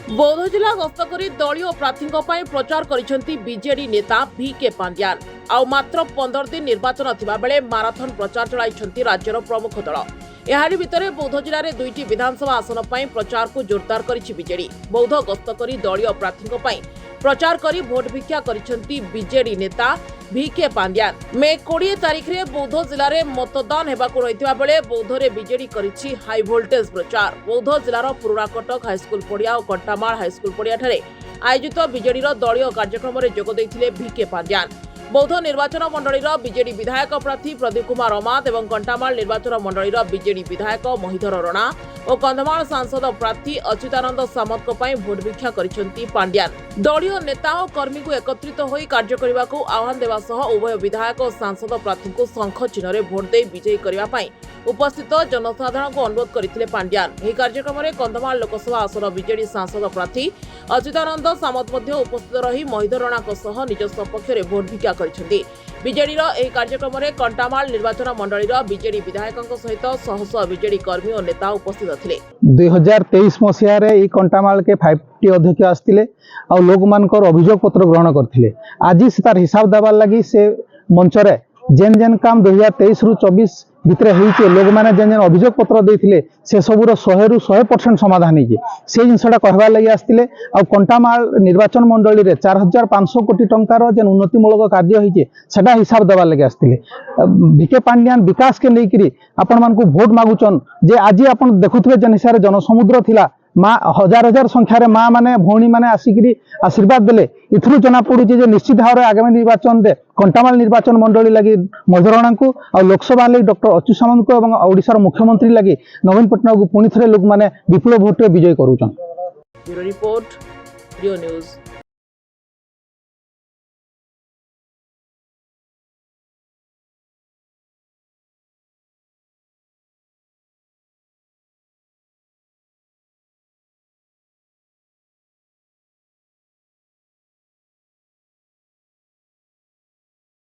बौद्ध जिला गस्त कर दलीय प्रार्थी प्रचार करिसेंती बीजेडी नेता VK पांड्यान आउ मात्र 15 दिन निर्वाचन थिबा बेले माराथन प्रचार चलाइछंती राज्यर प्रमुख दल। एहारी भितरे बौद्ध जिले में 2टी विधानसभा आसन पर प्रचार को जोरदार करिछि बीजेडी। बौद्ध गस्त कर दलीय प्रार्थी प्रचार करी भोट भिक्षा करिसेंती बीजेडी नेता VK पांड्यान। मे 20 तारिख रे बौद्ध जिले में मतदान हेबाकु रहितबा बेले बौद्ध रे बीजेडी करिछि हाई वोल्टेज प्रचार। बौद्ध जिलार पुराकटक हाईस्कल पड़िया और कंटामाल हाईस्कल पड़िया ठारे आयोजित बीजेडी दलीय कार्यक्रम में जोग देइथिले VK पांड्यान। बौद्ध निर्वाचन मंडलीर बीजेडी विधायक प्रार्थी प्रदीप कुमार अमात और कंटामाल निर्वाचन मंडलीर बीजेडी विधायक महिधर रणा और कंधमाल सांसद प्रार्थी अच्युतानंद सामंत भोट भिक्षा करिसेंती पांड्यान। दलीय नेता और कर्मी को एकत्रित होई कार्य करने को आह्वान देवा सह उभय विधायक और सांसद प्रार्थी को शंख चिन्ह रे भोट दे विजयी करने उपस्थित जनसाधारण को अनुरोध करथिले पांड्यान। यह कार्यक्रम में कंधमाल लोकसभा आसन बीजेडी सांसद प्रार्थी अच्युतानंद सामंत उपस्थित रही महिधर रणा सह निज सपक्ष में भोट भिक्षा करिसेंती। बीजेडीर यह कार्यक्रम में कंटामाल निर्वाचन मंडलीर बीजेडी विधायकों सहित शह शह बीजेडी कर्मी और नेता उपस्थित थिले। 2023 मसीह रे कंटामाल के 5टी अध्यक्ष आसते और लोक मानकर अभियोग पत्र ग्रहण करते। आज से तार हिसाब देवार लगी से मंचरे जेन जेन काम 2023 रु 24 भितर होइचे लोक माने जेन जेन अभियोग पत्र देथिले से सबुर 100 रु 100% समाधान होइचे से जिनसटा कहबार लगी आसते। और कंटामाल निर्वाचन मंडली रे 4500 कोटी टंकार जेन उन्नतिमूलक कार्य होइचे सेटा हिसाब देवार लगी आसते। VK पांड्यान विकास के लेकिरी आपण मानकु भोट मागुचन जे आज आपण देखुथबे जेन हिसाब रे जनसमुद्र थिला माँ हजार हजार संख्यार माँ माने भौणी माने आसिकी आशीर्वाद देले। इथरु जना पड़ुचे जे निश्चित भाव आगामी निर्वाचन रे कंटामाल निर्वाचन मंडली लगी महिधर रणा को और लोकसभा लगी डॉक्टर अच्युत सामंत को और ओडिशार मुख्यमंत्री लगी नवीन पट्टनायक को पुणी थे लोक माने विपुल भोट विजय करूछन। ब्यूरो रिपोर्ट, रियो न्यूज।